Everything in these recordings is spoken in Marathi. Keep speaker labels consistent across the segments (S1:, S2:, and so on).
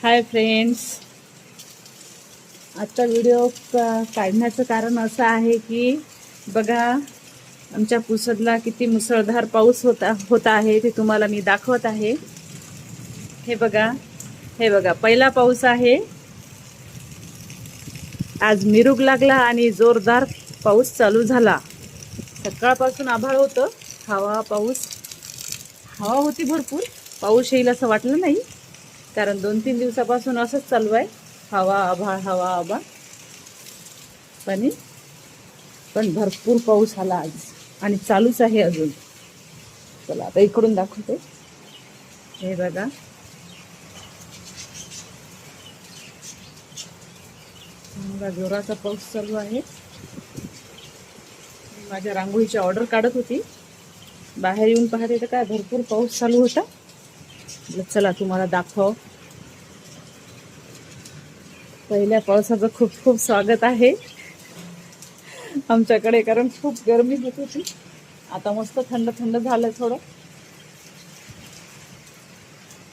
S1: हाय फ्रेंड्स, आजचा व्हिडिओ काढण्याचं कारण असं आहे की बघा आमच्या पुसदला किती मुसळधार पाऊस होता आहे ते तुम्हाला मी दाखवत आहे। हे बघा पहिला पाऊस आहे। आज मिरुग लागला आणि जोरदार पाऊस चालू झाला। सकाळपासून आभाळ होतं, हवा होती भरपूर। पाऊस येईल असं वाटलं नाही, कारण 2-3 दिवसापासून असंच चालू आहे, हवा आभाळ। पण भरपूर पाऊस आला आज आणि चालूच आहे अजून। चला आता इकडून दाखवते। हे बघा जोराचा पाऊस चालू आहे। माझ्या रांगोळीची ऑर्डर काढत होती, बाहेर येऊन पाहते तर काय भरपूर पाऊस चालू होता। चला तुम्हाला दाखव। पहिल्या पावसाचं खूप स्वागत आहे आमच्याकडे, कारण खूप गरमी होत होती। आता मस्त थंड झालं थोडं।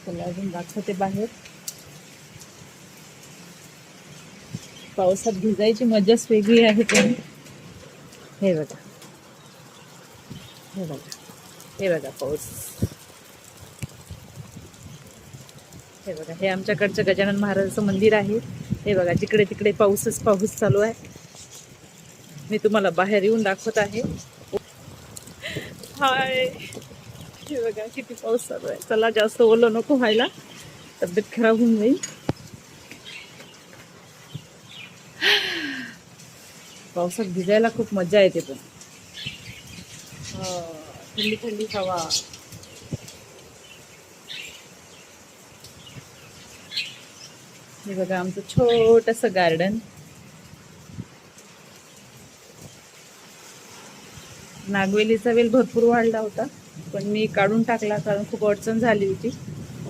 S1: चला अजून दाखवते बाहेर। पावसात भिजायची मजाच वेगळी आहे पण। हे बघा पाऊस। हे बघा, हे आमच्याकडचं गजानन महाराजांचं मंदिर आहे। हे बघा जिकडे तिकडे पाऊस चालू आहे। मी तुम्हाला बाहेर येऊन दाखवत आहे। हाय, हे बघा किती पाऊस चालू आहे। चला जास्त ओलं नको व्हायला, तब्येत खराब होऊन जाईल। पावसात भिजायला खूप मजा येते पण। थंडी हवा। हे बघा आमचं छोटंसं गार्डन। नागवेलीचा वेल भरपूर वाढला होता, पण मी काढून टाकला, कारण खूप अडचण झाली होती।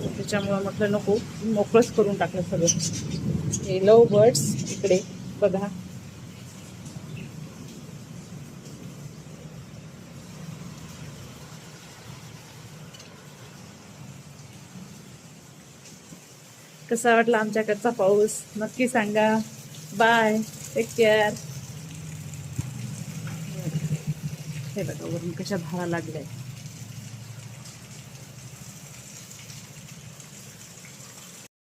S1: त्याच्यामुळे म्हटलं नको, मोकळंच करून टाकलं सगळं। हे लव बर्ड्स इकडे बघा। कसा वाटला आमच्याकडचा पाऊस नक्की सांगा। Bye, take care. हे बघा वरून कशा धारा लागल्या।